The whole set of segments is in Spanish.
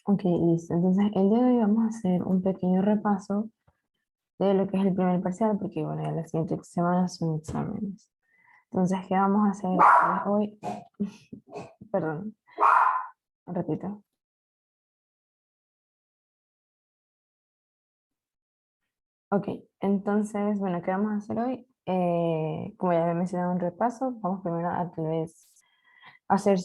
Ok, listo. Entonces, el día de hoy vamos a hacer un pequeño repaso de lo que es el primer parcial, porque bueno, ya las siguientes semanas son exámenes. Entonces, ¿qué vamos a hacer hoy? Perdón, repito. Ok, entonces, bueno, ¿qué vamos a hacer hoy? Como ya había mencionado un repaso, vamos primero a tal vez hacer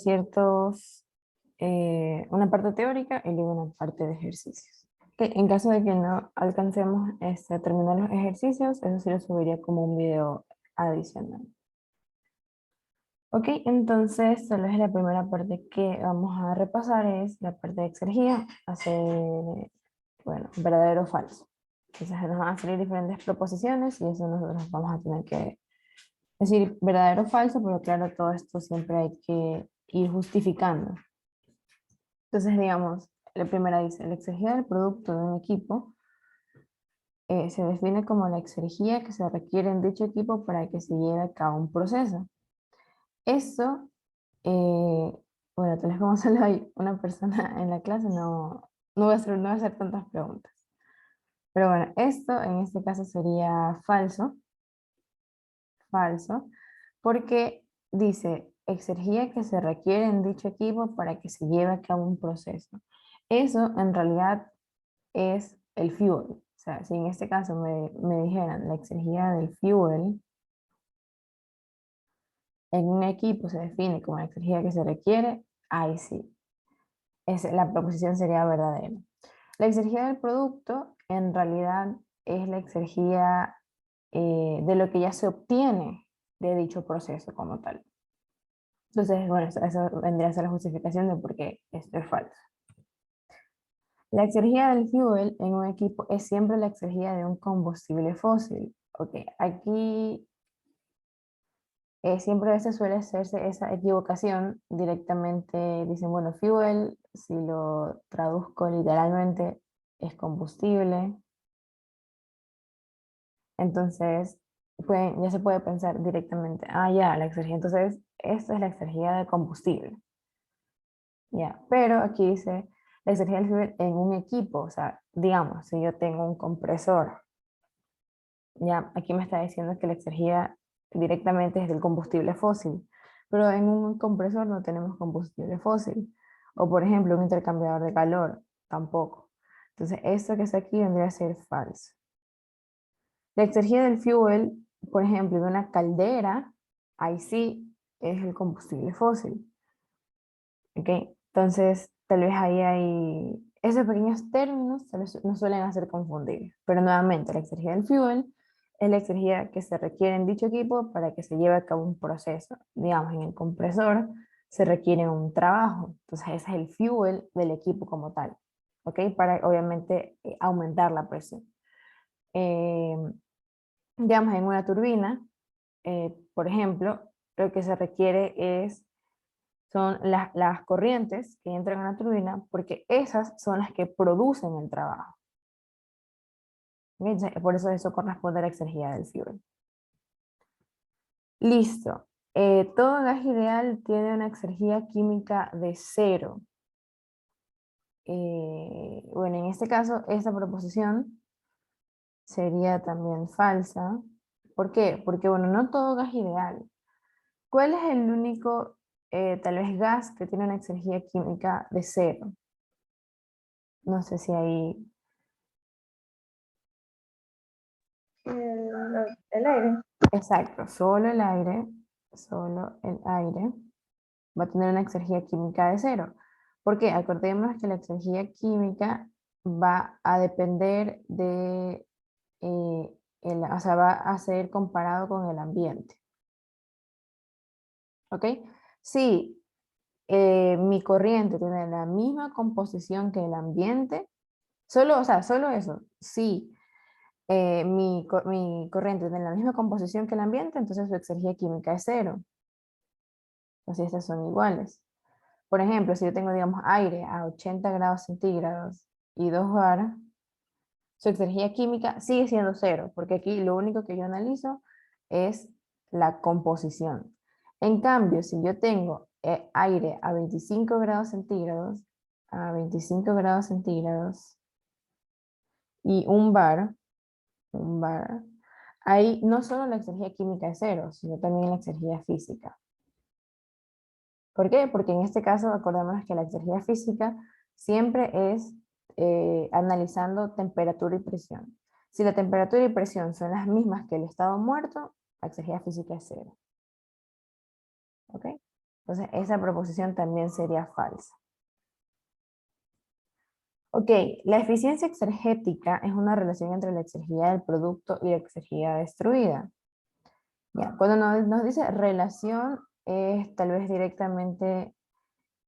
una parte teórica y luego una parte de ejercicios. Que en caso de que no alcancemos a terminar los ejercicios, eso sí lo subiría como un video adicional. Ok, entonces tal vez la primera parte que vamos a repasar es la parte de exergía, hacer, bueno, verdadero o falso. Entonces nos van a salir diferentes proposiciones y eso nosotros vamos a tener que decir verdadero o falso, pero claro, todo esto siempre hay que ir justificando. Entonces, digamos, la primera dice, la exergía del producto de un equipo se define como la exergía que se requiere en dicho equipo para que se lleve a cabo un proceso. Eso, eh, bueno, tal vez como solo hay una persona en la clase, no voy a hacer tantas preguntas. Pero bueno, esto en este caso sería falso, falso, porque dice exergía que se requiere en dicho equipo para que se lleve a cabo un proceso. Eso en realidad es el fuel. O sea, si en este caso me dijeran la exergía del fuel en un equipo se define como la exergía que se requiere, ahí sí, la proposición sería verdadera. La exergía del producto en realidad es la exergía de lo que ya se obtiene de dicho proceso como tal. Entonces, bueno, eso vendría a ser la justificación de por qué esto es falso. La exergía del fuel en un equipo es siempre la exergía de un combustible fósil. Ok, aquí siempre a veces suele hacerse esa equivocación. Directamente dicen, bueno, fuel, si lo traduzco literalmente, es combustible. Entonces, ya se puede pensar directamente, ah, ya, la exergía. Entonces, esto es la exergía de combustible. Ya, pero aquí dice la exergía del fuel en un equipo. O sea, digamos, si yo tengo un compresor. Ya, aquí me está diciendo que la exergía directamente es del combustible fósil, pero en un compresor no tenemos combustible fósil. O por ejemplo, un intercambiador de calor, tampoco. Entonces, esto que está aquí vendría a ser falso. La exergía del fuel, por ejemplo, de una caldera, ahí sí es el combustible fósil. ¿Ok? Entonces, tal vez ahí hay esos pequeños términos, tal vez nos suelen hacer confundir. Pero nuevamente, la exergía del fuel es la exergía que se requiere en dicho equipo para que se lleve a cabo un proceso. Digamos, en el compresor se requiere un trabajo. Entonces, ese es el fuel del equipo como tal. ¿Ok? Para obviamente aumentar la presión. Eh, digamos, en una turbina, por ejemplo, lo que se requiere son las corrientes que entran a la turbina, porque esas son las que producen el trabajo. Entonces, por eso corresponde a la exergía del fuel. Listo. Todo gas ideal tiene una exergía química de 0. Bueno, en este caso, esta proposición sería también falsa. ¿Por qué? Porque, bueno, no todo gas ideal. ¿Cuál es el único, tal vez, gas que tiene una exergía química de 0? No sé si ahí... El aire. Exacto, solo el aire va a tener una exergía química de 0. ¿Por qué? Acordémonos que la exergía química va a depender o sea, va a ser comparado con el ambiente. ¿Ok? Si mi corriente tiene la misma composición que el ambiente, o sea, solo eso, si mi corriente tiene la misma composición que el ambiente, entonces su exergía química es 0. Entonces estas son iguales. Por ejemplo, si yo tengo, digamos, aire a 80 grados centígrados y 2 bar, su exergía química sigue siendo 0, porque aquí lo único que yo analizo es la composición. En cambio, si yo tengo aire a 25 grados centígrados, a 25 grados centígrados y un bar, ahí no solo la exergía química es cero, sino también la exergía física. ¿Por qué? Porque en este caso, acordémonos que la exergía física siempre es analizando temperatura y presión. Si la temperatura y presión son las mismas que el estado muerto, la exergía física es cero. ¿Ok? Entonces, esa proposición también sería falsa. Ok, la eficiencia exergética es una relación entre la exergía del producto y la exergía destruida. Ya, cuando nos dice relación, es tal vez directamente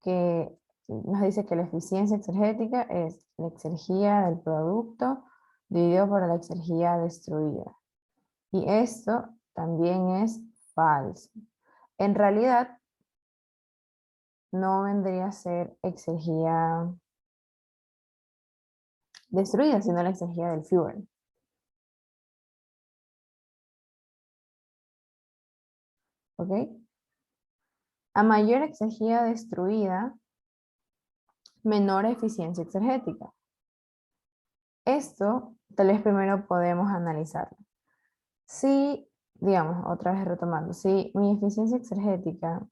que nos dice que la eficiencia exergética es la exergía del producto dividido por la exergía destruida. Y esto también es falso. En realidad, no vendría a ser exergía destruida, sino la exergía del fuel. ¿Ok? A mayor exergía destruida, menor eficiencia exergética. Esto, tal vez primero podemos analizarlo. Si, digamos, otra vez retomando, si mi eficiencia exergética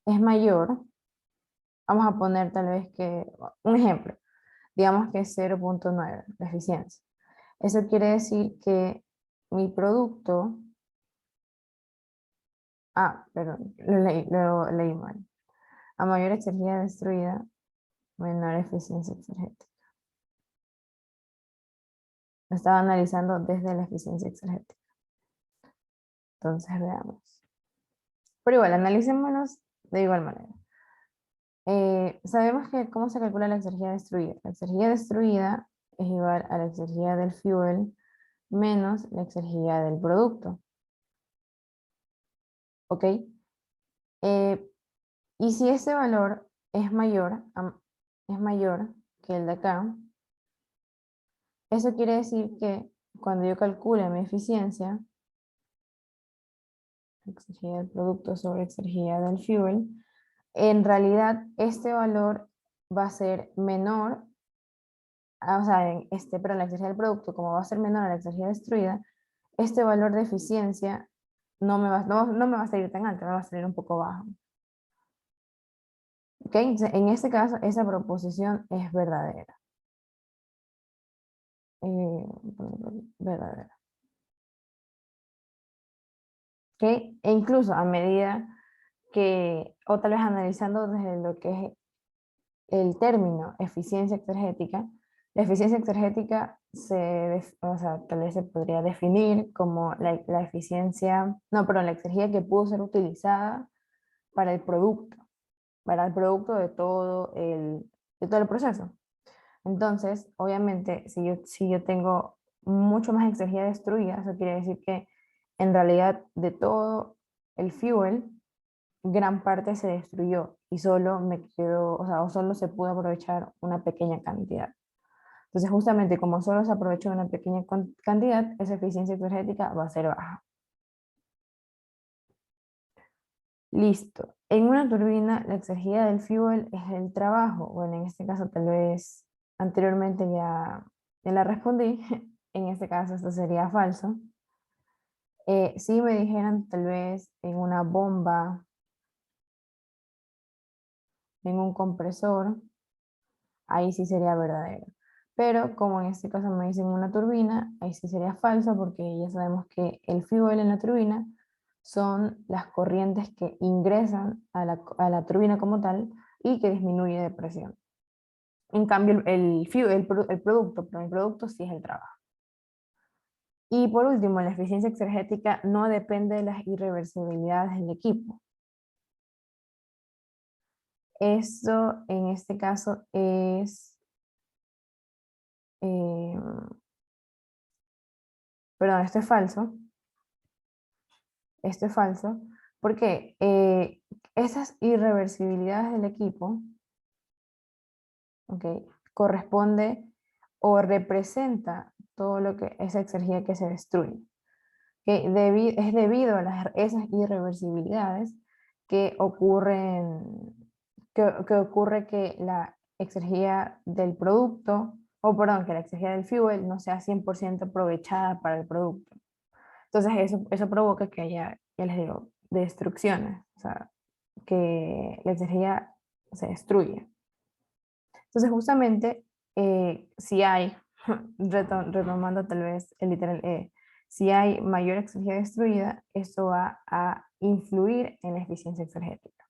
es mayor, vamos a poner tal vez que, un ejemplo, digamos que es 0,9 la eficiencia. Eso quiere decir que mi producto, perdón, lo leí mal. A mayor exergía destruida, menor eficiencia exergética. Lo estaba analizando desde la eficiencia exergética. Entonces veamos. Pero igual, analicémonos de igual manera. Sabemos que cómo se calcula la exergía destruida. La exergía destruida es igual a la exergía del fuel menos la exergía del producto. ¿Ok? Y si ese valor es mayor que el de acá, eso quiere decir que cuando yo calcule mi eficiencia, exergía del producto sobre exergía del fuel, en realidad este valor va a ser menor, o sea, pero la exergía del producto, como va a ser menor a la exergía destruida, este valor de eficiencia no me va a salir tan alto, me va a salir un poco bajo. ¿Ok? Entonces, en este caso, esa proposición es verdadera. Verdadera. ¿Ok? E incluso a medida que, o tal vez analizando desde lo que es el término eficiencia exergética, la eficiencia exergética o sea, tal vez se podría definir como la eficiencia, no, pero la exergía que pudo ser utilizada para el producto de todo el proceso. Entonces, obviamente, si yo tengo mucho más energía destruida, eso quiere decir que en realidad de todo el fuel, gran parte se destruyó y solo me quedó, o sea, o solo se pudo aprovechar una pequeña cantidad. Entonces, justamente como solo se aprovechó una pequeña cantidad, esa eficiencia energética va a ser baja. Listo. En una turbina, la exergía del fuel es el trabajo. Bueno, en este caso tal vez anteriormente ya la respondí. En este caso esto sería falso. Si me dijeran tal vez en una bomba, en un compresor, ahí sí sería verdadero. Pero como en este caso me dicen una turbina, ahí sí sería falso porque ya sabemos que el fuel en la turbina son las corrientes que ingresan a la turbina como tal y que disminuye de presión. En cambio, el producto sí es el trabajo. Y por último, la eficiencia exergética no depende de las irreversibilidades del equipo. Esto en este caso es, eh, perdón, esto es falso. Esto es falso porque esas irreversibilidades del equipo, ¿ok? Corresponde o representa todo lo que esa exergía que se destruye. Es debido a esas irreversibilidades que ocurre que la exergía del producto, o perdón, que la exergía del fuel no sea 100% aprovechada para el producto. Entonces eso provoca que haya, ya les digo, destrucciones, o sea, que la energía se destruye. Entonces justamente si hay, retomando tal vez el literal si hay mayor energía destruida, esto va a influir en la eficiencia exergética.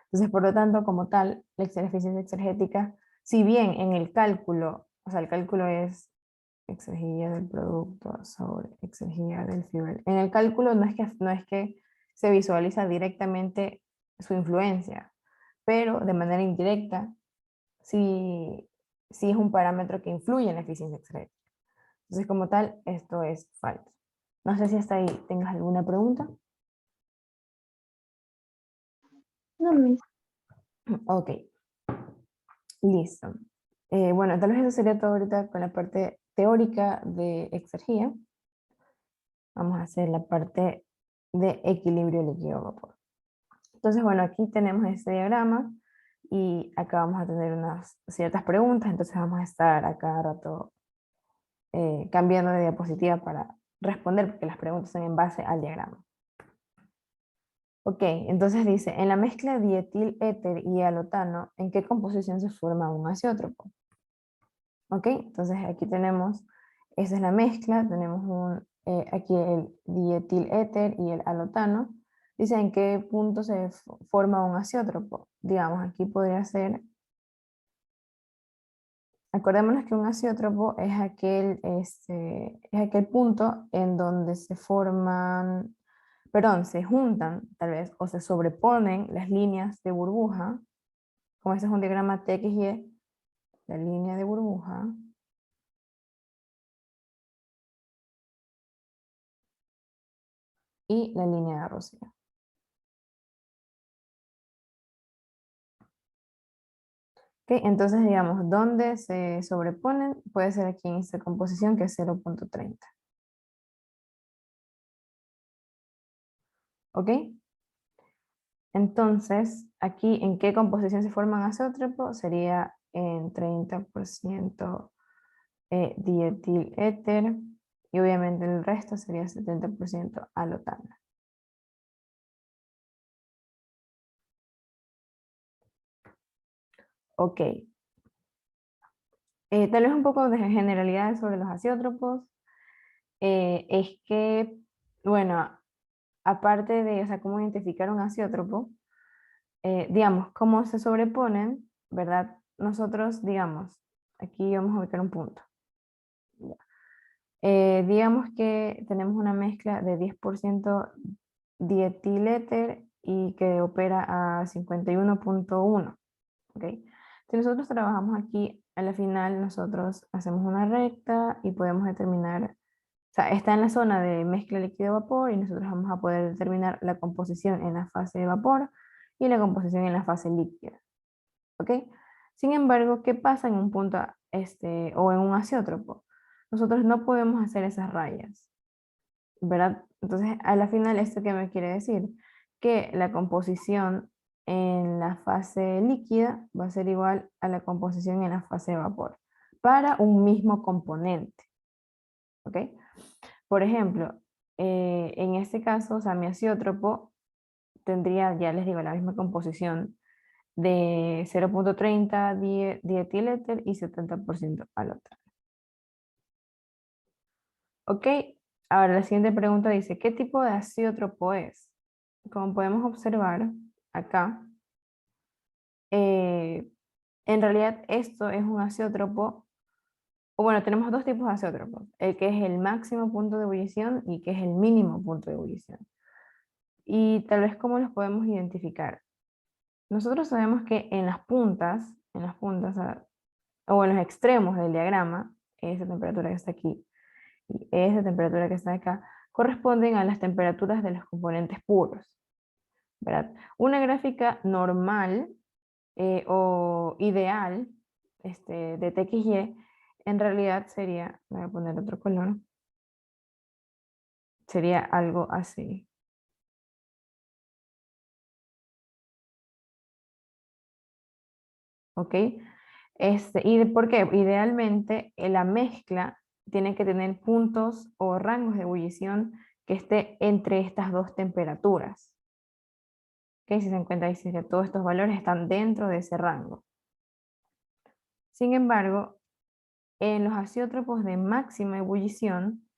Entonces, por lo tanto, como tal, la eficiencia exergética, si bien en el cálculo, o sea, el cálculo es exergía del producto sobre exergía del fuel. En el cálculo no es que se visualiza directamente su influencia, pero de manera indirecta sí es un parámetro que influye en la eficiencia exergética. Entonces, como tal, esto es falso. No sé si hasta ahí tengas alguna pregunta. No, Miss. Ok, listo. Bueno, tal vez eso sería todo ahorita con la parte teórica de exergía. Vamos a hacer la parte de equilibrio líquido-vapor. Entonces, bueno, aquí tenemos este diagrama y acá vamos a tener unas ciertas preguntas, entonces vamos a estar a cada rato cambiando de diapositiva para responder, porque las preguntas son en base al diagrama. Ok, entonces dice, en la mezcla dietil éter y halotano, ¿en qué composición se forma un azeótropo? Ok, entonces aquí tenemos, esa es la mezcla, tenemos aquí el dietil éter y el halotano. Dice en qué punto se forma un azeótropo. Digamos, aquí podría ser, acordémonos que un azeótropo es aquel punto en donde se forman, perdón, se juntan tal vez o se sobreponen las líneas de burbuja, como este es un diagrama TXY, la línea de burbuja, y la línea de rocío. Okay, entonces, digamos, ¿dónde se sobreponen? Puede ser aquí en esta composición que es 0.30. ¿Ok? Entonces, aquí, ¿en qué composición se forman azeótropo? Sería en 30% dietil éter y obviamente el resto sería 70% alotano. Ok. Tal vez un poco de generalidades sobre los azeótropos. Es que, bueno, aparte de, o sea, cómo identificar un azeótropo, digamos, cómo se sobreponen, ¿verdad? Nosotros, digamos, aquí vamos a ubicar un punto. Ya. Digamos que tenemos una mezcla de 10% dietiléter y que opera a 51.1, ¿ok? Si nosotros trabajamos aquí, a la final nosotros hacemos una recta y podemos determinar, o sea, está en la zona de mezcla líquido-vapor y nosotros vamos a poder determinar la composición en la fase de vapor y la composición en la fase líquida. ¿Ok? Sin embargo, ¿qué pasa en un punto o en un azeótropo? Nosotros no podemos hacer esas rayas, ¿verdad? Entonces, a la final, ¿esto qué me quiere decir? Que la composición en la fase líquida va a ser igual a la composición en la fase de vapor para un mismo componente, ¿ok? Por ejemplo, en este caso, o sea, mi azeótropo tendría, ya les digo, la misma composición de 0.30 dietiléter y 70% alotano. Ok, ahora la siguiente pregunta dice, ¿qué tipo de azeótropo es? Como podemos observar acá, eh, en realidad esto es un azeótropo, o bueno, tenemos dos tipos de azeótropos, el que es el máximo punto de ebullición y que es el mínimo punto de ebullición. Y tal vez cómo los podemos identificar. Nosotros sabemos que o en los extremos del diagrama, esa temperatura que está aquí y esa temperatura que está acá, corresponden a las temperaturas de los componentes puros, ¿verdad? Una gráfica normal o ideal de TXY, en realidad sería, voy a poner otro color, sería algo así. ¿ok? ¿Por qué? Idealmente la mezcla tiene que tener puntos o rangos de ebullición que esté entre estas dos temperaturas. ¿Ok? Si se encuentra ahí, que todos estos valores están dentro de ese rango. Sin embargo, en los azeótropos de máxima ebullición,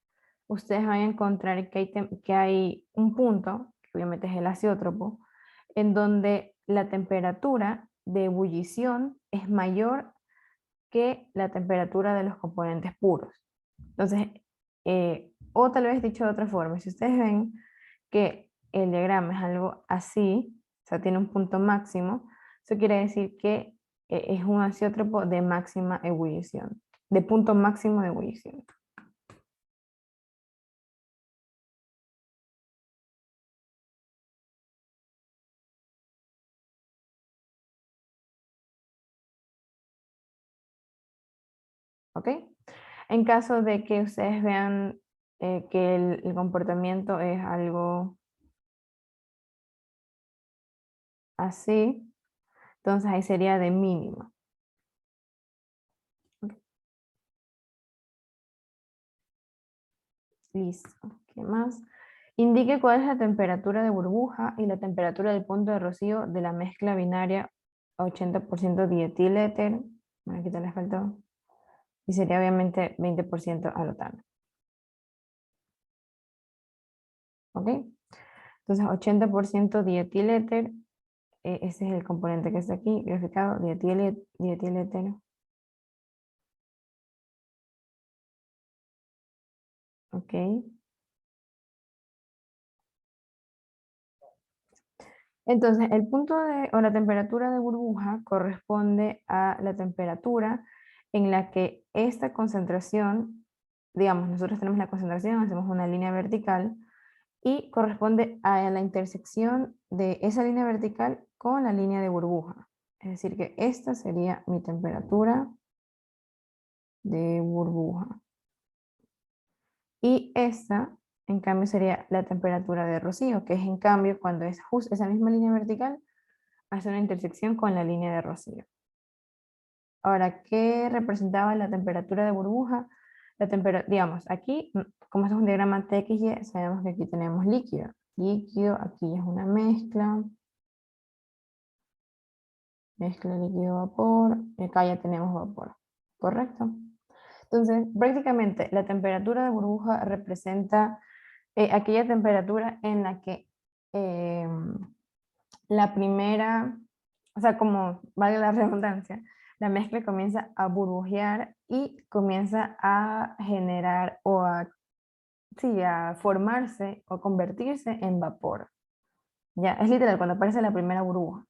ustedes van a encontrar que hay un punto, que obviamente es el azeótropo, en donde la temperatura de ebullición es mayor que la temperatura de los componentes puros. Entonces, o tal vez dicho de otra forma, si ustedes ven que el diagrama es algo así, o sea, tiene un punto máximo, eso quiere decir que es un azeótropo de máxima ebullición, de punto máximo de ebullición. ¿Ok? En caso de que ustedes vean que el comportamiento es algo así, entonces ahí sería de mínima. ¿Ok? Listo. ¿Qué más? Indique cuál es la temperatura de burbuja y la temperatura del punto de rocío de la mezcla binaria 80% dietiléter. Bueno, aquí te les faltó. Y sería obviamente 20% alotano. ¿Ok? Entonces 80% dietiléter, ese es el componente que está aquí, graficado, dietiléter. ¿Ok? Entonces, el punto o la temperatura de burbuja corresponde a la temperatura en la que esta concentración, digamos, nosotros tenemos la concentración, hacemos una línea vertical y corresponde a la intersección de esa línea vertical con la línea de burbuja. Es decir, que esta sería mi temperatura de burbuja. Y esta, en cambio, sería la temperatura de rocío, que es en cambio cuando es justo esa misma línea vertical hace una intersección con la línea de rocío. Ahora, ¿qué representaba la temperatura de burbuja? Digamos, aquí, como esto es un diagrama TXY, sabemos que aquí tenemos líquido. Líquido, aquí es una mezcla. Mezcla líquido-vapor. Y acá ya tenemos vapor. ¿Correcto? Entonces, prácticamente la temperatura de burbuja representa aquella temperatura en la que la primera, o sea, como vale la redundancia, la mezcla comienza a burbujear y comienza a generar sí, a formarse o convertirse en vapor. Ya, es literal cuando aparece la primera burbuja.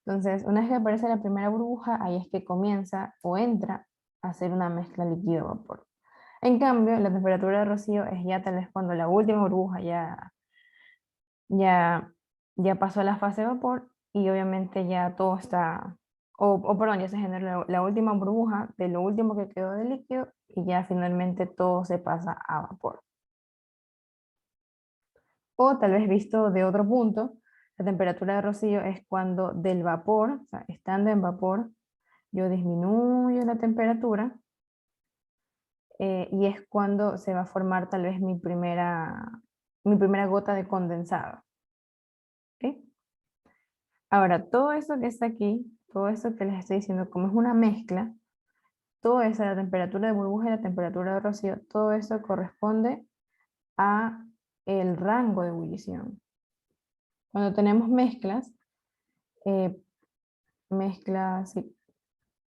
Entonces, una vez que aparece la primera burbuja, ahí es que comienza o entra a hacer una mezcla líquido-vapor. En cambio, la temperatura de rocío es ya tal vez cuando la última burbuja ya, ya pasó a la fase de vapor y obviamente ya todo está, perdón, ya se generó la última burbuja de lo último que quedó de líquido y ya finalmente todo se pasa a vapor. O tal vez visto de otro punto, la temperatura de rocío es cuando del vapor, o sea, estando en vapor, yo disminuyo la temperatura y es cuando se va a formar tal vez mi primera gota de condensado. ¿Ok? Ahora, todo esto que está aquí, todo esto que les estoy diciendo, como es una mezcla, todo eso, la temperatura de burbuja y la temperatura de rocío, todo eso corresponde a el rango de ebullición. Cuando tenemos mezclas, eh, mezclas, sí,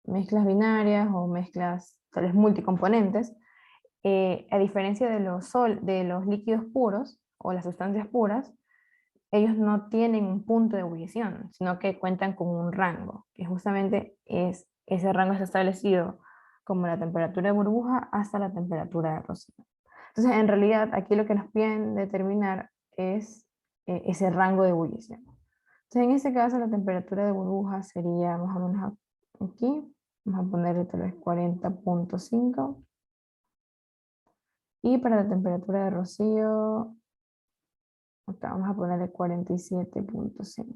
mezclas binarias o mezclas tal vez multicomponentes, a diferencia de los líquidos puros o las sustancias puras, ellos no tienen un punto de ebullición, sino que cuentan con un rango, que justamente ese rango está establecido como la temperatura de burbuja hasta la temperatura de rocío. Entonces, en realidad, aquí lo que nos piden determinar es ese rango de ebullición. Entonces, en este caso, la temperatura de burbuja sería más o menos aquí, vamos a ponerle tal vez 40.5. Y para la temperatura de rocío, acá vamos a ponerle 47.5.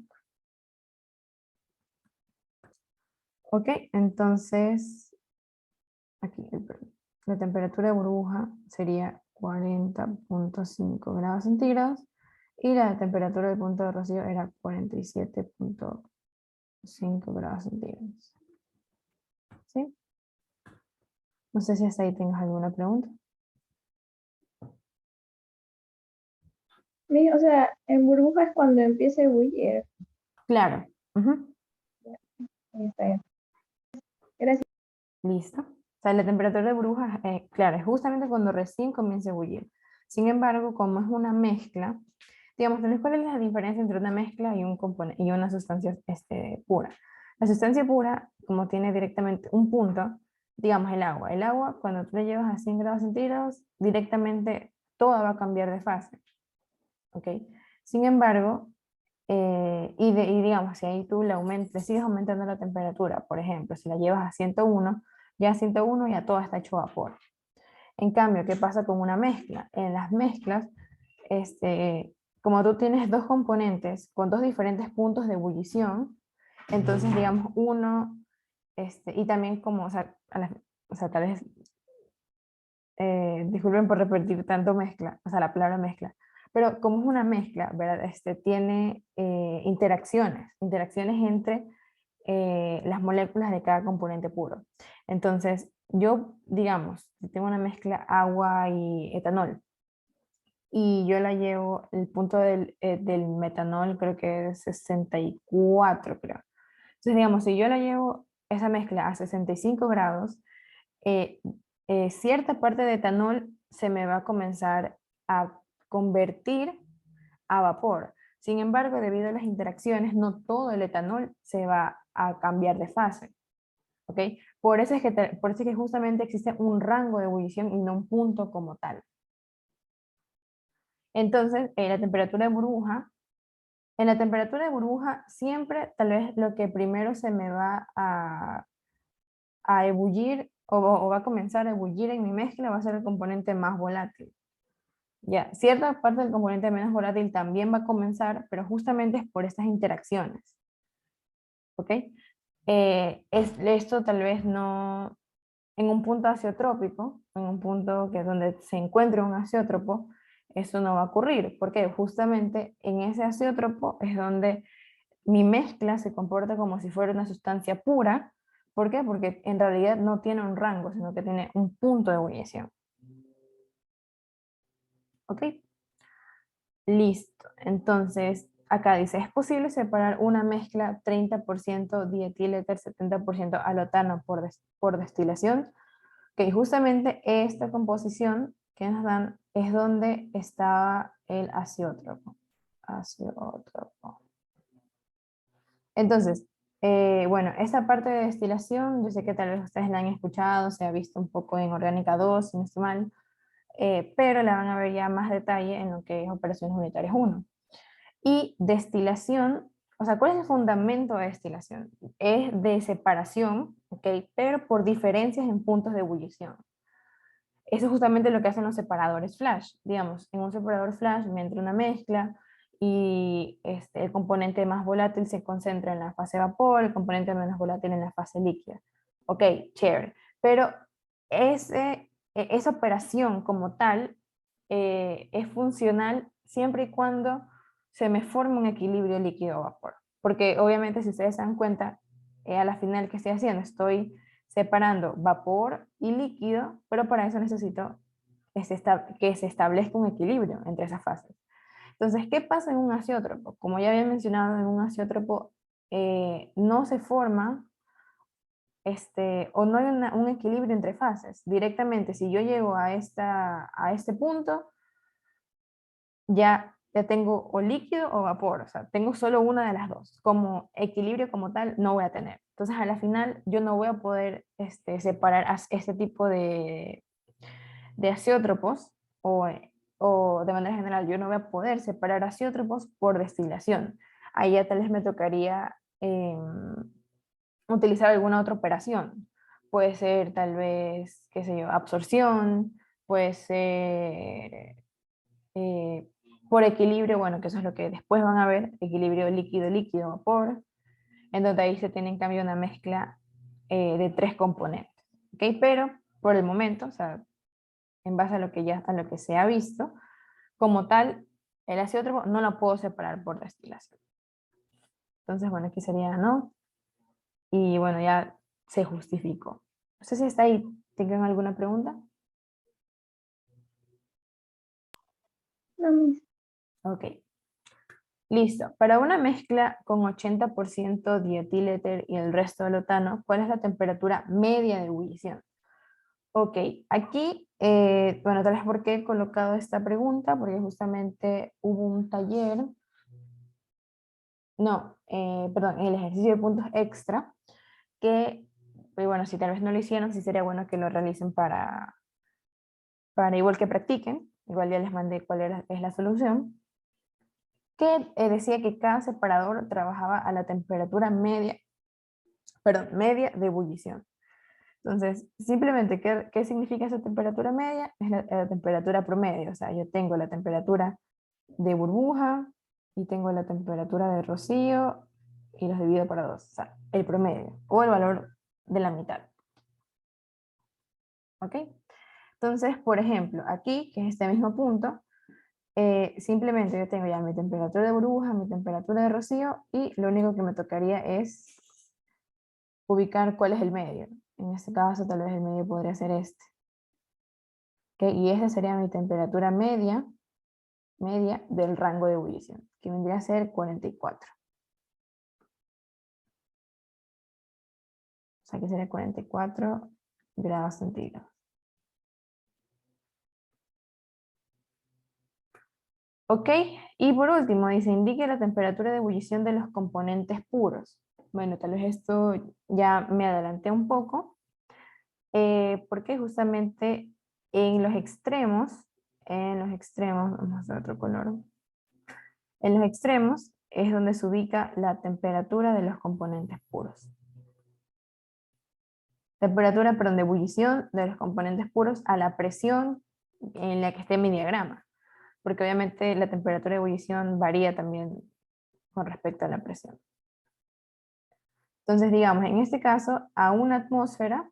Ok, entonces, aquí, la temperatura de burbuja sería 40,5 grados centígrados y la temperatura del punto de rocío era 47,5 grados centígrados. ¿Sí? No sé si hasta ahí tengas alguna pregunta. O sea, en burbujas cuando empiece a ebullir. Claro. Ujú. Ahí está bien. Gracias. Listo. O sea, la temperatura de burbuja, claro, es justamente cuando recién comienza a ebullir. Sin embargo, como es una mezcla, digamos, ¿cuál es la diferencia entre una mezcla y un componente y una sustancia pura? La sustancia pura, como tiene directamente un punto, digamos el agua cuando tú le llevas a 100 grados centígrados, directamente toda va a cambiar de fase, ¿ok? Sin embargo, y digamos, si ahí tú le sigues aumentando la temperatura, por ejemplo, si la llevas a 101, ya a 101 ya todo está hecho vapor. En cambio, ¿qué pasa con una mezcla? En las mezclas, como tú tienes dos componentes con dos diferentes puntos de ebullición, entonces, digamos, y también como, o sea, tal vez, disculpen por repetir tanto mezcla, o sea, la palabra mezcla, pero como es una mezcla, ¿verdad? Tiene interacciones entre las moléculas de cada componente puro. Entonces, yo, digamos, si tengo una mezcla agua y etanol, y yo la llevo, el punto del metanol creo que es 64, creo. Entonces, digamos, si yo la llevo esa mezcla a 65 grados, eh, cierta parte de etanol se me va a comenzar a convertir a vapor. Sin embargo, debido a las interacciones, no todo el etanol se va a cambiar de fase. ¿Ok? Por eso es que justamente existe un rango de ebullición y no un punto como tal. Entonces, en la temperatura de burbuja, siempre tal vez lo que primero se me va a ebullir o va a comenzar a ebullir en mi mezcla va a ser el componente más volátil. Ya, cierta parte del componente menos volátil también va a comenzar, pero justamente es por estas interacciones. ¿Ok? Esto tal vez no, en un punto azeotrópico, en un punto que es donde se encuentre un azeótropo, eso no va a ocurrir, porque justamente en ese azeótropo es donde mi mezcla se comporta como si fuera una sustancia pura. ¿Por qué? Porque en realidad no tiene un rango, sino que tiene un punto de ebullición. ¿Ok? Listo. Entonces, acá dice, es posible separar una mezcla 30% dietílether, 70% alotano por destilación. Que justamente esta composición que nos dan es donde estaba el azeótropo. Azeótropo. Entonces, bueno, esta parte de destilación, yo sé que tal vez ustedes la han escuchado, se ha visto un poco en Orgánica 2, si no estoy mal, pero la van a ver ya más detalle en lo que es operaciones unitarias 1. Y destilación, o sea, ¿cuál es el fundamento de destilación? Es de separación, ¿ok? Pero por diferencias en puntos de ebullición. Eso es justamente lo que hacen los separadores flash. Digamos, en un separador flash me entra una mezcla y el componente más volátil se concentra en la fase vapor, el componente menos volátil en la fase líquida. Ok, chévere. Pero esa operación como tal es funcional siempre y cuando se me forme un equilibrio líquido-vapor. Porque obviamente si ustedes se dan cuenta, a la final que estoy haciendo, estoy separando vapor y líquido, pero para eso necesito que se establezca un equilibrio entre esas fases. Entonces, ¿qué pasa en un azeótropo? Como ya había mencionado, en un azeótropo no se forma o no hay un equilibrio entre fases. Directamente, si yo llego a este punto, ya tengo o líquido o vapor, o sea, tengo solo una de las dos. Como equilibrio como tal, no voy a tener. Entonces, a la final, yo no voy a poder separar este tipo de azeótropos o de manera general, yo no voy a poder separar azeótropos por destilación. Ahí ya tal vez me tocaría utilizar alguna otra operación. Puede ser tal vez, qué sé yo, absorción, puede ser eh, por equilibrio, bueno, que eso es lo que después van a ver, equilibrio líquido-líquido-vapor, en donde ahí se tiene en cambio una mezcla de 3 componentes. ¿Ok? Pero por el momento, o sea, en base a lo que a lo que se ha visto, como tal, el ácido trófico no lo puedo separar por destilación. Entonces, bueno, aquí sería no. Y bueno, ya se justificó. No sé si está ahí. ¿Tengan alguna pregunta? No, mis. Ok. Listo. Para una mezcla con 80% dietílether y el resto de lotano, ¿cuál es la temperatura media de ebullición? Ok, aquí, bueno, tal vez por qué he colocado esta pregunta, porque justamente hubo un taller, no, perdón, el ejercicio de puntos extra, que, bueno, si tal vez no lo hicieron, sí sería bueno que lo realicen para igual que practiquen, igual ya les mandé es la solución, que decía que cada separador trabajaba a la temperatura media, perdón, media de ebullición. Entonces, simplemente, ¿qué significa esa temperatura media? Es la temperatura promedio, o sea, yo tengo la temperatura de burbuja y tengo la temperatura de rocío y los divido para 2, o sea, el promedio o el valor de la mitad. ¿Ok? Entonces, por ejemplo, aquí, que es este mismo punto, simplemente yo tengo ya mi temperatura de burbuja, mi temperatura de rocío y lo único que me tocaría es ubicar cuál es el medio. En este caso, tal vez el medio podría ser este. ¿Ok? Y esa sería mi temperatura media del rango de ebullición, que vendría a ser 44. O sea, que sería 44 grados centígrados. Ok, y por último, dice, indique la temperatura de ebullición de los componentes puros. Bueno, tal vez esto ya me adelanté un poco, porque justamente en los extremos, vamos a hacer otro color, en los extremos es donde se ubica la temperatura de los componentes puros. Temperatura, perdón, de ebullición de los componentes puros a la presión en la que esté mi diagrama, porque obviamente la temperatura de ebullición varía también con respecto a la presión. Entonces, digamos, en este caso, a una atmósfera,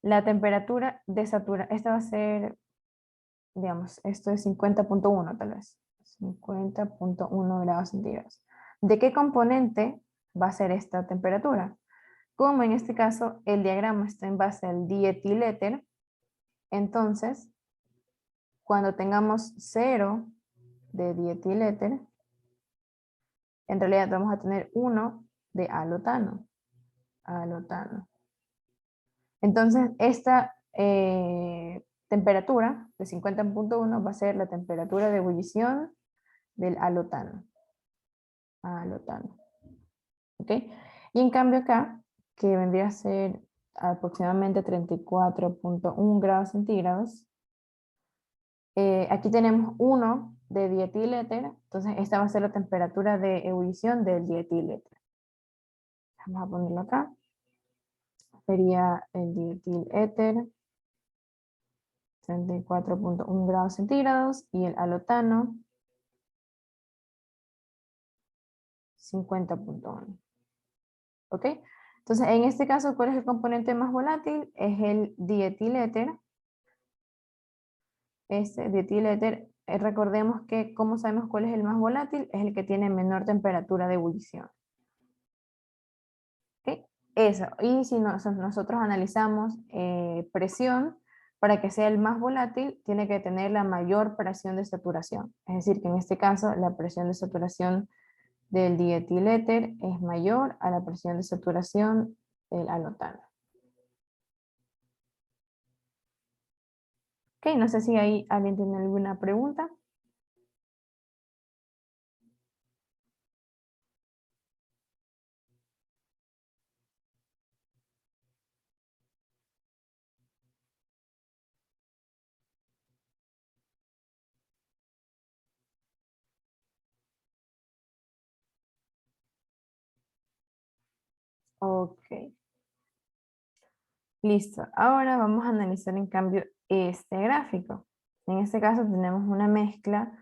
la temperatura de saturación, esta va a ser, digamos, esto es 50.1 tal vez, 50.1 grados centígrados. ¿De qué componente va a ser esta temperatura? Como en este caso el diagrama está en base al dietiléter, entonces cuando tengamos 0 de dietiléter, en realidad vamos a tener 1 de alotano. Alotano. Entonces esta temperatura de 50.1 va a ser la temperatura de ebullición del alotano. Alotano. ¿Ok? Y en cambio acá, que vendría a ser aproximadamente 34.1 grados centígrados, aquí tenemos 1 de dietiléter, entonces esta va a ser la temperatura de ebullición del dietiléter. Vamos a ponerlo acá. Sería el dietiléter, 34.1 grados centígrados, y el alotano, 50.1. ¿Ok? Entonces, en este caso, ¿cuál es el componente más volátil? Es el dietiléter. Este dietiléter, recordemos que, ¿cómo sabemos cuál es el más volátil? Es el que tiene menor temperatura de ebullición. ¿Ok? Eso. Y si nosotros analizamos presión, para que sea el más volátil, tiene que tener la mayor presión de saturación. Es decir, que en este caso, la presión de saturación del dietiléter es mayor a la presión de saturación del alotano. Ok, no sé si ahí alguien tiene alguna pregunta. Ok, listo. Ahora vamos a analizar en cambio este gráfico. En este caso tenemos una mezcla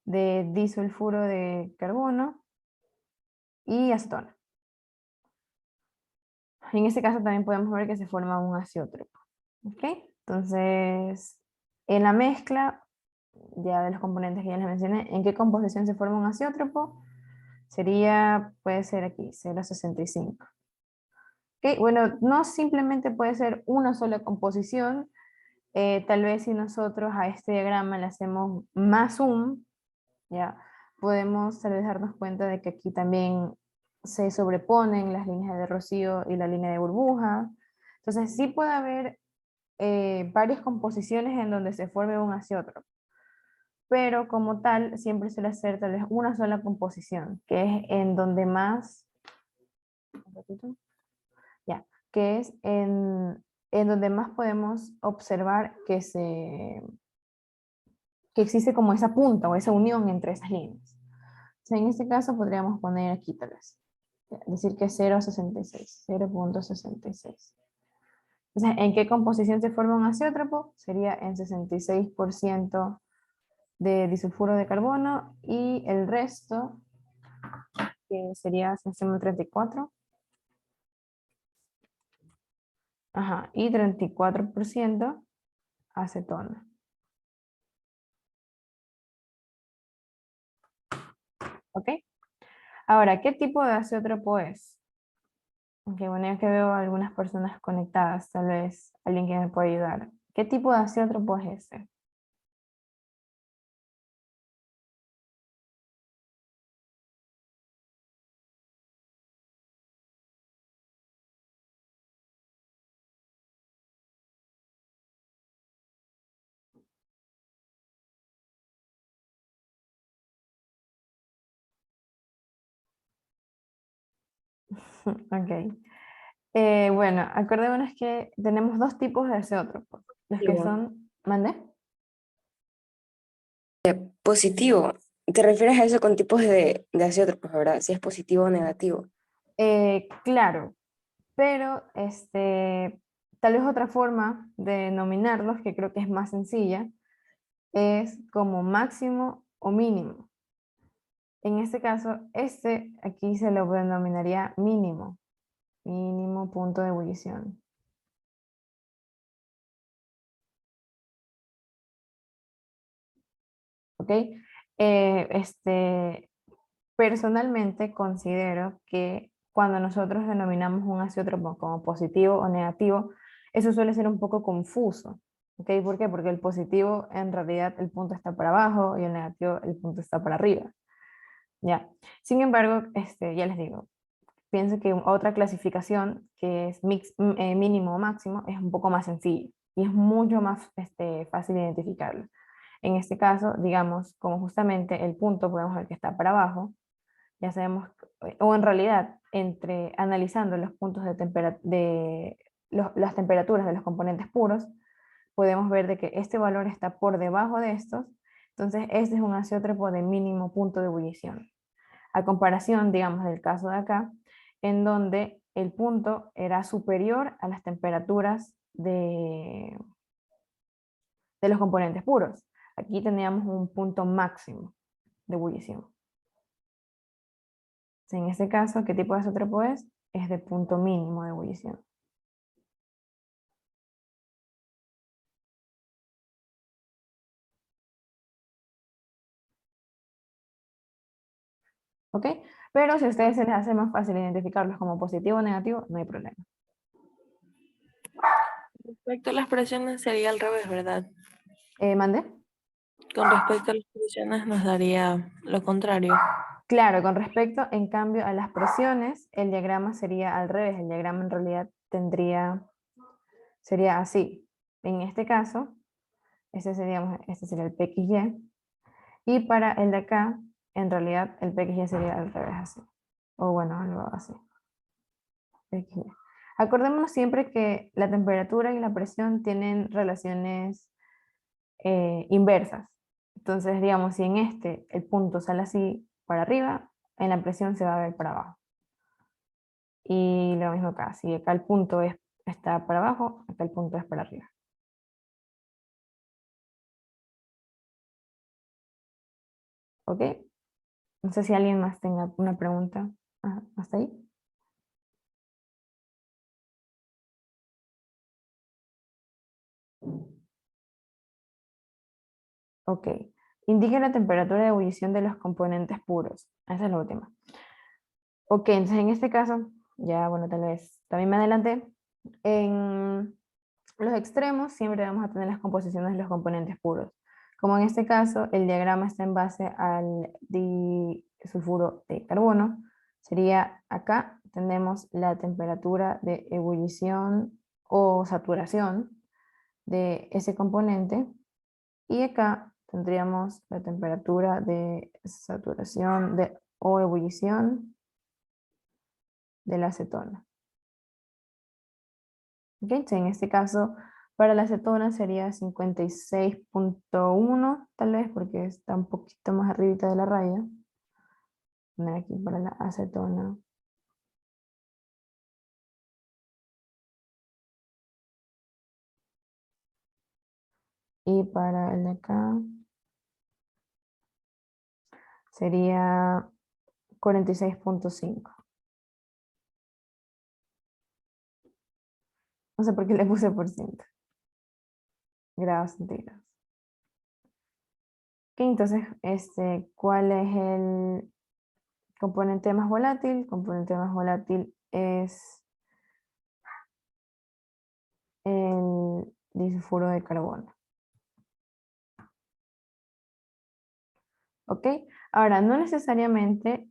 de disulfuro de carbono y acetona. En este caso también podemos ver que se forma un azeótropo. ¿Ok? Entonces, en la mezcla, ya de los componentes que ya les mencioné, ¿en qué composición se forma un azeótropo? Sería, puede ser aquí, 0,65. ¿Ok? Bueno, no simplemente puede ser una sola composición. Tal vez si nosotros a este diagrama le hacemos más zoom, ya podemos tal vez darnos cuenta de que aquí también se sobreponen las líneas de rocío y la línea de burbuja. Entonces sí puede haber varias composiciones en donde se forme un hacia otro, pero como tal siempre suele ser tal vez una sola composición, que es en donde más, un ratito, ya, que es en donde más podemos observar que existe como esa punta o esa unión entre esas líneas. O sea, en este caso podríamos poner aquí tal vez, decir que 0,66, 0,66. Entonces, ¿en qué composición se forma un azeótropo? Sería en 66% de disulfuro de carbono y el resto, que sería, si hacemos 34, ajá, y 34% acetona. ¿Ok? Ahora, ¿qué tipo de azeótropo es? Aunque bueno, ya que veo algunas personas conectadas, tal vez alguien que me pueda ayudar. ¿Qué tipo de azeótropo es este? Ok. Bueno, acordémonos que tenemos dos tipos de azeótropos. Los que Positivo. son, ¿mande? Positivo. ¿Te refieres a eso con tipos de azeótropos, verdad? Si es positivo o negativo. Claro, pero tal vez otra forma de denominarlos, que creo que es más sencilla, es como máximo o mínimo. En este caso, aquí se lo denominaría mínimo, mínimo punto de ebullición. ¿Ok? Personalmente considero que cuando nosotros denominamos un azeótropo como positivo o negativo, eso suele ser un poco confuso. ¿Ok? ¿Por qué? Porque el positivo en realidad el punto está para abajo y el negativo el punto está para arriba. ¿Ya? Sin embargo, ya les digo, pienso que otra clasificación que es mínimo o máximo es un poco más sencillo y es mucho más fácil de identificarlo. En este caso, digamos, como justamente el punto podemos ver que está para abajo, ya sabemos, o en realidad, entre analizando los puntos las temperaturas de los componentes puros, podemos ver de que este valor está por debajo de estos, entonces este es un azeótropo de mínimo punto de ebullición. A comparación, digamos, del caso de acá, en donde el punto era superior a las temperaturas de los componentes puros. Aquí teníamos un punto máximo de ebullición. En este caso, ¿qué tipo de azeótropo es? Es de punto mínimo de ebullición. ¿Ok? Pero si a ustedes se les hace más fácil identificarlos como positivo o negativo, no hay problema. Respecto a las presiones sería al revés, ¿verdad? ¿Mande? Con respecto a las presiones nos daría lo contrario. Claro, con respecto, en cambio, a las presiones, el diagrama sería al revés. El diagrama en realidad sería así. En este caso, este sería el PXY. Y para el de acá, en realidad, el PXY sería al revés así. O bueno, algo así. PXY. Acordémonos siempre que la temperatura y la presión tienen relaciones inversas. Entonces, digamos, si en el punto sale así para arriba, en la presión se va a ver para abajo. Y lo mismo acá, si acá el punto está para abajo, acá el punto es para arriba. ¿Ok? No sé si alguien más tenga una pregunta. Ajá, ¿hasta ahí? Ok. Indique la temperatura de ebullición de los componentes puros. Esa es la última. Ok, entonces en este caso, ya bueno, tal vez también me adelanté. En los extremos siempre vamos a tener las composiciones de los componentes puros. Como en este caso, el diagrama está en base al disulfuro de carbono, sería acá tenemos la temperatura de ebullición o saturación de ese componente y acá tendríamos la temperatura de saturación o ebullición de la acetona. ¿Ok? Entonces, en este caso, para la acetona sería 56.1, tal vez, porque está un poquito más arribita de la raya. Poner aquí para la acetona. Y para el de acá sería 46.5. No sé por qué le puse por ciento. Grados centígrados. Ok, entonces, ¿cuál es el componente más volátil? El componente más volátil es el disulfuro de carbono. ¿Ok? Ahora, no necesariamente,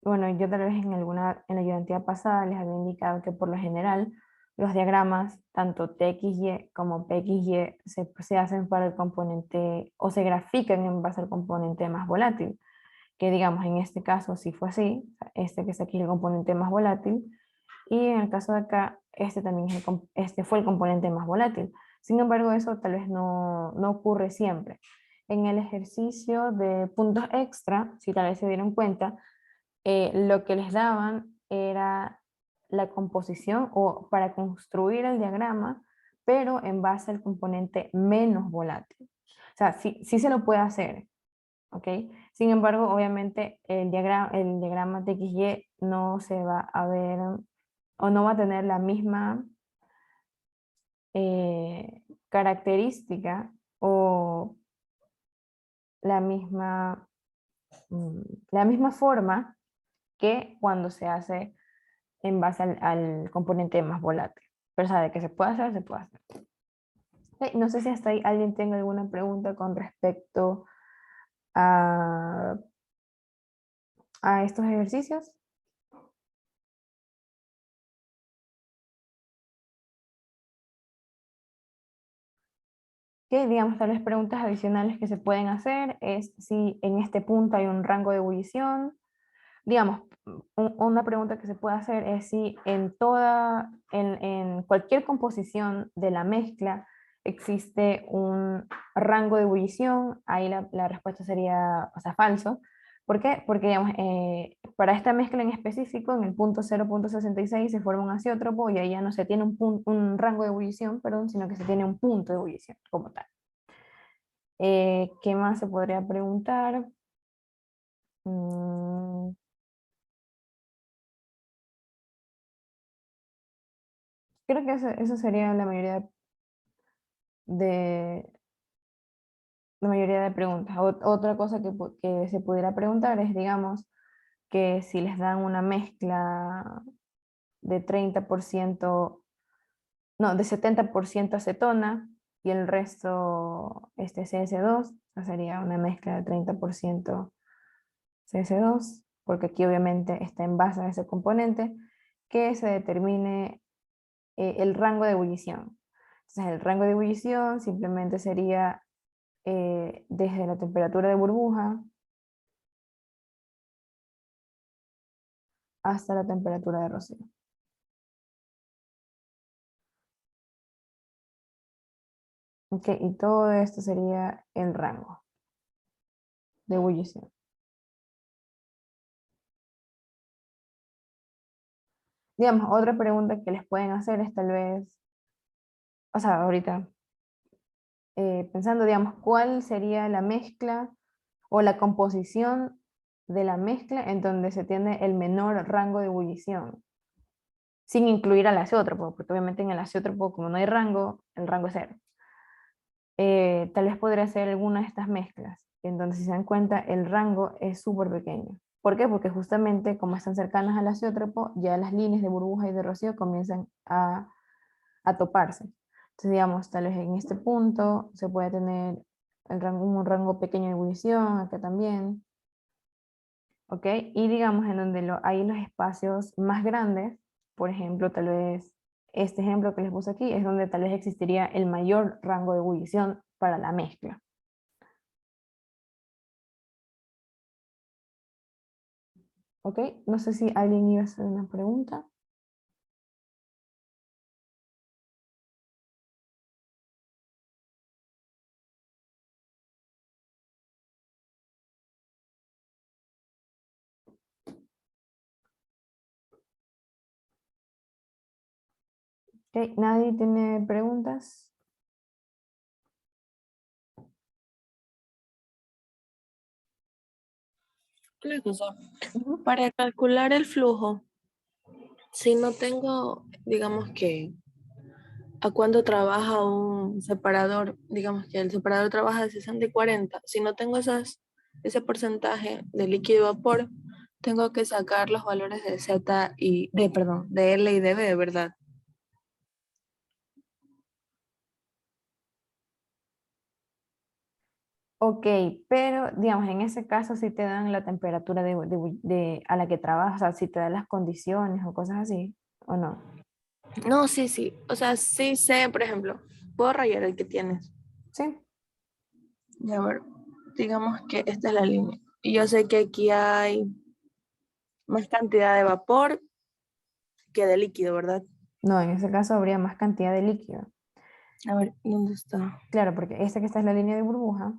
bueno, yo tal vez en la ayudantía pasada les había indicado que por lo general los diagramas, tanto TXY como PXY, se hacen para el componente o se grafican en base al componente más volátil. Que digamos, en este caso sí fue así, este que es aquí el componente más volátil, y en el caso de acá, este también es este fue el componente más volátil. Sin embargo, eso tal vez no ocurre siempre. En el ejercicio de puntos extra, si tal vez se dieron cuenta, lo que les daban era la composición o para construir el diagrama, pero en base al componente menos volátil. O sea, sí se lo puede hacer, ¿ok? Sin embargo, obviamente el diagrama de XY no se va a ver o no va a tener la misma característica o la misma, la misma forma que cuando se hace en base al componente más volátil. Pero sabe que se puede hacer, se puede hacer. Ok, no sé si hasta ahí alguien tenga alguna pregunta con respecto a, a estos ejercicios. Que digamos, tal vez preguntas adicionales que se pueden hacer es si en este punto hay un rango de ebullición. Digamos, una pregunta que se puede hacer es si en cualquier composición de la mezcla existe un rango de ebullición. Ahí la respuesta sería, o sea, falso. ¿Por qué? Porque, digamos, para esta mezcla en específico, en el punto 0.66 se forma un azeótropo y ahí ya no se tiene un rango de ebullición, perdón, sino que se tiene un punto de ebullición como tal. ¿Qué más se podría preguntar? Mm, creo que eso sería de, la mayoría de preguntas. Otra cosa que se pudiera preguntar es, digamos, que si les dan una mezcla de 30%, no, de 70% acetona y el resto CS2, o sea, sería una mezcla de 30% CS2, porque aquí obviamente está en base a ese componente, que se determine el rango de ebullición. Entonces, el rango de ebullición simplemente sería desde la temperatura de burbuja hasta la temperatura de rocío. Ok, y todo esto sería el rango de ebullición. Digamos, otra pregunta que les pueden hacer es tal vez, o sea, ahorita pensando, digamos, cuál sería la mezcla o la composición de la mezcla en donde se tiene el menor rango de ebullición, sin incluir al azeótropo, porque obviamente en el azeótropo, como no hay rango, el rango es cero. tal vez podría ser alguna de estas mezclas. Entonces, si se dan cuenta, el rango es súper pequeño. ¿Por qué? Porque justamente como están cercanas al azeótropo, ya las líneas de burbuja y de rocío comienzan a toparse. Entonces, digamos, tal vez en este punto se puede tener un rango pequeño de ebullición, acá también, ¿ok? Y digamos, en donde hay los espacios más grandes, por ejemplo, tal vez este ejemplo que les puse aquí, es donde tal vez existiría el mayor rango de ebullición para la mezcla. ¿Ok? No sé si alguien iba a hacer una pregunta. Ok, ¿nadie tiene preguntas? Una cosa, Ujú. para calcular el flujo, si no tengo, digamos que, a cuánto trabaja un separador, digamos que el separador trabaja de 60 y 40, si no tengo ese porcentaje de líquido y vapor, tengo que sacar los valores de Z y perdón, de L y de B, ¿verdad? Ok, pero digamos, en ese caso si te dan la temperatura a la que trabajas, o sea, si te dan las condiciones o cosas así, ¿o no? No, sí, sí. O sea, sí sé, por ejemplo, puedo rayar el que tienes. Sí, Ya ver, digamos que esta es la línea. Y yo sé que aquí hay más cantidad de vapor que de líquido, ¿verdad? no, en ese caso habría más cantidad de líquido. A ver, ¿dónde está? Claro, porque esta que está es la línea de burbuja,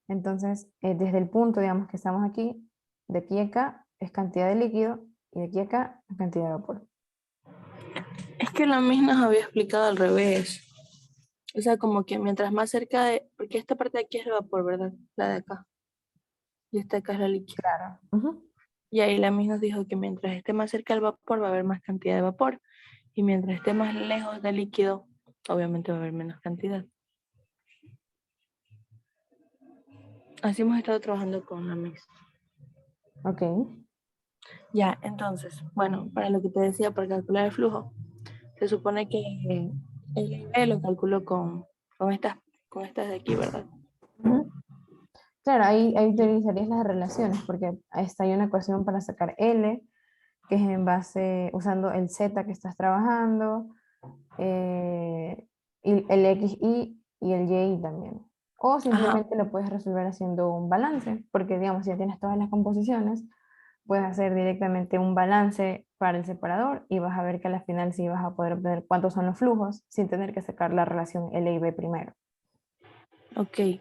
entonces desde el punto, digamos, que estamos aquí, de aquí a acá es cantidad de líquido y de aquí a acá es cantidad de vapor. Es que la misma nos había explicado al revés. O sea, como que mientras más cerca de... Porque esta parte de aquí es el vapor, ¿verdad? La de acá. Y esta acá es la líquido. Claro. Ujú. Y ahí la misma nos dijo que mientras esté más cerca del vapor va a haber más cantidad de vapor. Y mientras esté más lejos del líquido, obviamente va a haber menos cantidad. Así hemos estado trabajando con la mix. Ok. Ya, entonces, bueno, para lo que te decía, para calcular el flujo, se supone que el IB lo calculo con estas, con estas de aquí, ¿verdad? Ujú. Claro, ahí utilizarías las relaciones, porque ahí está hay una ecuación para sacar L, que es en base, usando el Z que estás trabajando, y el XY y el YY también. O Ajá, simplemente lo puedes resolver haciendo un balance, porque digamos, si ya tienes todas las composiciones, puedes hacer directamente un balance para el separador y vas a ver que al final sí vas a poder obtener cuántos son los flujos sin tener que sacar la relación L y B primero. ok.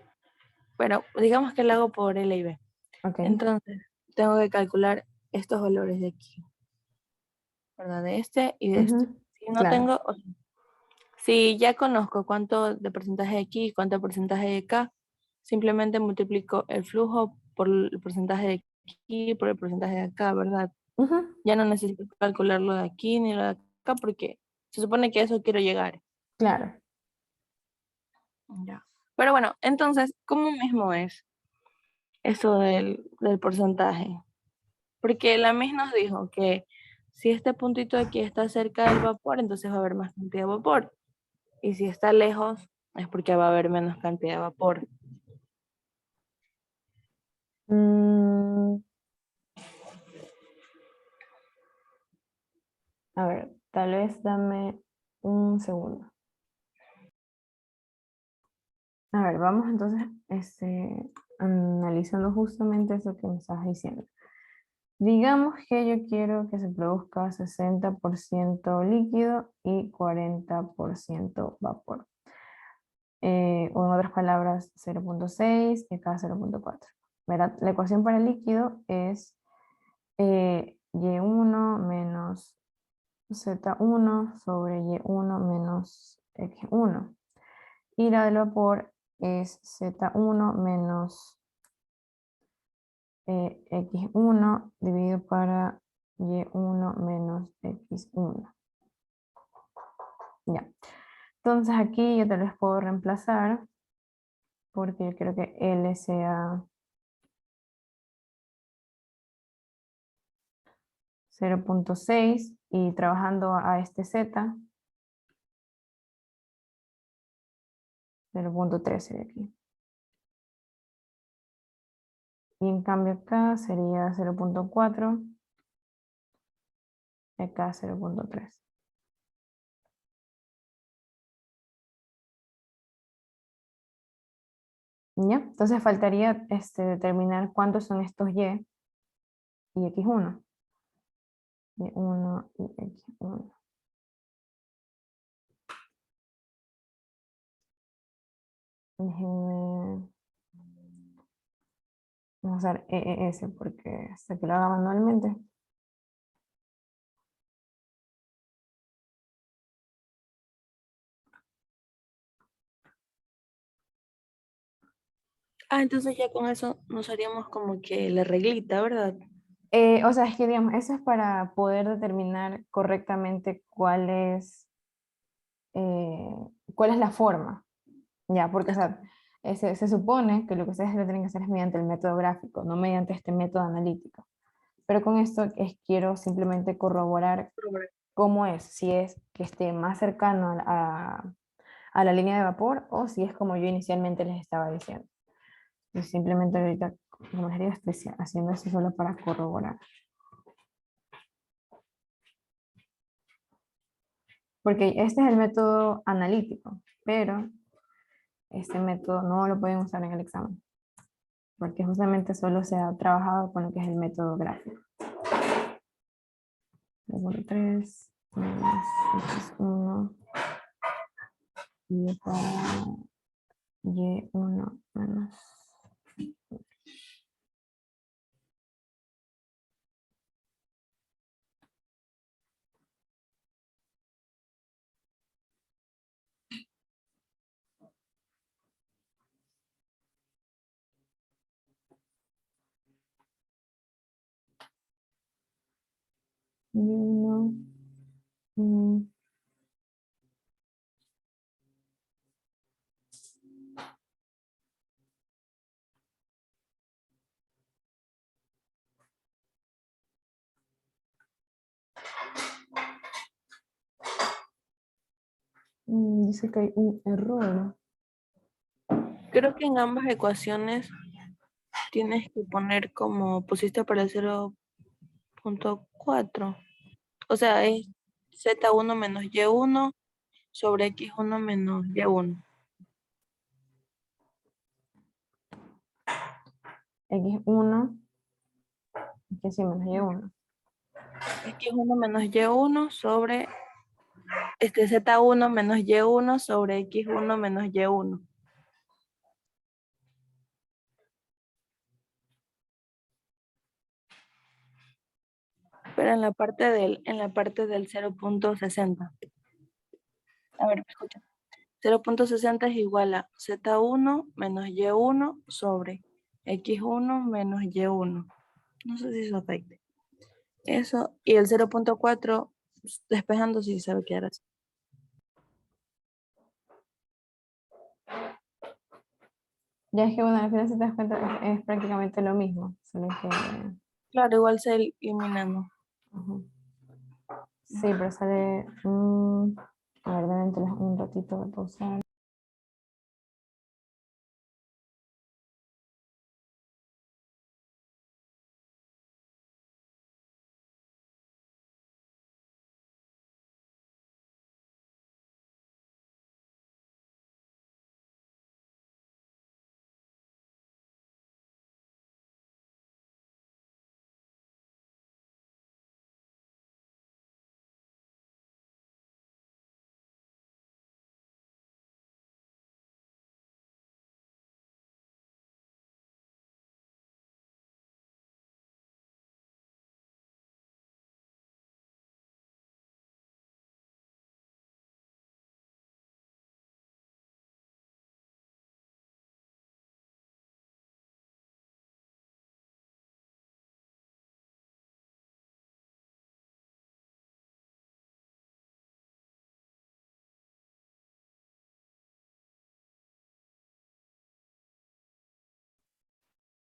Pero digamos que lo hago por L y B. Ok. Entonces, tengo que calcular estos valores de aquí, ¿verdad? De este y de este. Ujú. Si no Claro. tengo, si ya conozco cuánto de porcentaje de aquí y cuánto porcentaje de acá, simplemente multiplico el flujo por el porcentaje de aquí por el porcentaje de acá, ¿verdad? Ujú. Ya no necesito calcular lo de aquí ni lo de acá porque se supone que a eso quiero llegar. Claro. Ya. Pero bueno, entonces, ¿cómo mismo es eso del porcentaje? Porque la MIS nos dijo que si este puntito de aquí está cerca del vapor, entonces va a haber más cantidad de vapor. Y si está lejos, es porque va a haber menos cantidad de vapor. Mm, a ver, tal vez dame un segundo. A ver, vamos entonces analizando justamente eso que me estás diciendo. Digamos que yo quiero que se produzca 60% líquido y 40% vapor. O en otras palabras, 0,6 y acá 0,4. ¿Verdad? La ecuación para el líquido es Y1 menos Z1 sobre Y1 menos X1. Y la del vapor es Z1 menos X1 dividido para Y1 menos X1. Ya. Entonces aquí yo tal vez puedo reemplazar, porque yo quiero que L sea 0.6 y trabajando a este Z, 0.3 sería aquí. Y en cambio acá sería 0.4 y acá 0.3. ¿Ya? Entonces faltaría determinar cuántos son estos y X1. Y1 y X1. Déjenme vamos a usar EES porque hasta que lo haga manualmente. Ah, entonces ya con eso nos haríamos como que la reglita, ¿verdad? O sea, es que digamos, eso es para poder determinar correctamente eh, cuál es la forma. Ya, porque o sea, se supone que lo que ustedes lo tienen que hacer es mediante el método gráfico, no mediante este método analítico. Pero con esto quiero simplemente corroborar cómo es, si es que esté más cercano a la línea de vapor o si es como yo inicialmente les estaba diciendo. Y simplemente ahorita, como les digo, estoy haciendo esto solo para corroborar. Porque este es el método analítico, pero este método no lo pueden usar en el examen, porque justamente solo se ha trabajado con lo que es el método gráfico. 3 menos X1 y para Y1 menos. Y1 dice que hay un error. Creo que en ambas ecuaciones tienes que poner como pusiste para el 0.4. O sea, es Z1 menos Y1 sobre X1 menos Y1. X1, que sí menos Y1. X1 menos Y1 sobre Z1 menos Y1 sobre X1 menos Y1. Pero en la parte del 0.60. A ver, escucha. 0.60 es igual a Z1 menos Y1 sobre X1 menos Y1. No sé si eso afecte. Eso, y el 0.4, despejando si sabe quedar así. Ya es que bueno, al final si te das cuenta es prácticamente lo mismo, solo que Claro, igual se eliminando. ujú. Sí, pero sale a ver, deben un ratito de pausar.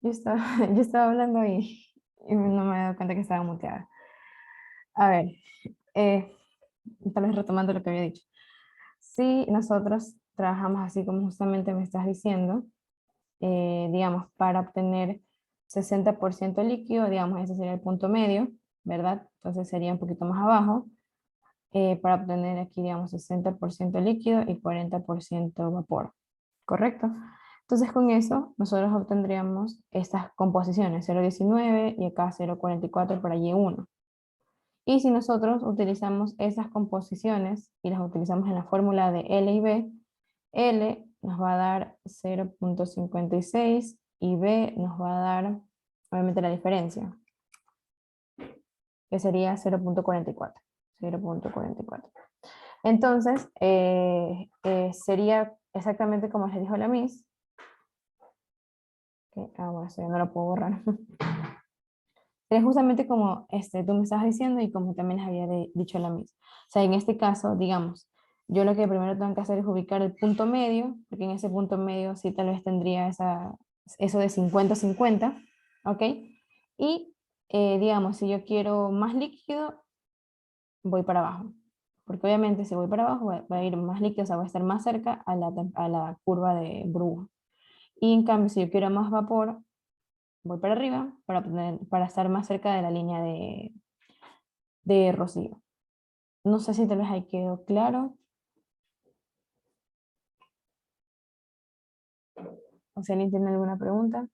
yo estaba hablando y no me he dado cuenta que estaba muteada. A ver, eh, tal vez retomando lo que había dicho. Si nosotros trabajamos así como justamente me estás diciendo, digamos, para obtener 60% líquido, digamos, ese sería el punto medio, ¿verdad? Entonces sería un poquito más abajo, para obtener aquí, digamos, 60% líquido y 40% vapor, ¿correcto? Entonces con eso nosotros obtendríamos estas composiciones, 0,19 y acá 0,44 para Y1. Y si nosotros utilizamos esas composiciones y las utilizamos en la fórmula de L y B, L nos va a dar 0,56 y B nos va a dar, obviamente, la diferencia, que sería 0,44. 0,44. Entonces, sería exactamente como les dijo la Miss. Bueno, eso ya no lo puedo borrar. Es justamente como tú me estabas diciendo y como también les había dicho la Miss. O sea, en este caso, digamos, yo lo que primero tengo que hacer es ubicar el punto medio, porque en ese punto medio sí tal vez tendría eso de 50-50, ¿ok? Y digamos, si yo quiero más líquido, voy para abajo. Porque obviamente si voy para abajo va a ir más líquido, o sea, va a estar más cerca a la curva de Brugg. Y en cambio, si yo quiero más vapor, voy para arriba para estar más cerca de la línea de rocío. No sé si tal vez ahí quedó claro. O si alguien tiene alguna pregunta.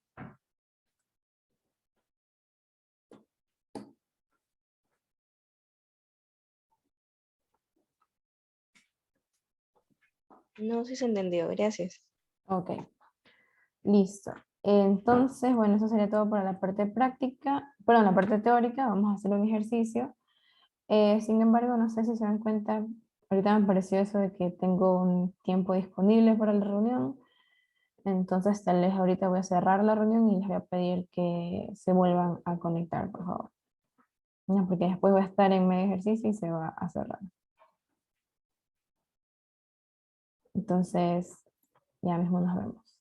No, sí se entendió, gracias. Ok, listo. Entonces, bueno, eso sería todo para la parte práctica. Perdón, la parte teórica. Vamos a hacer un ejercicio. Sin embargo, no sé si se dan cuenta, ahorita me pareció eso de que tengo un tiempo disponible para la reunión. Entonces, tal vez ahorita voy a cerrar la reunión y les voy a pedir que se vuelvan a conectar, por favor. No, porque después voy a estar en medio ejercicio y se va a cerrar. Entonces, ya mismo nos vemos.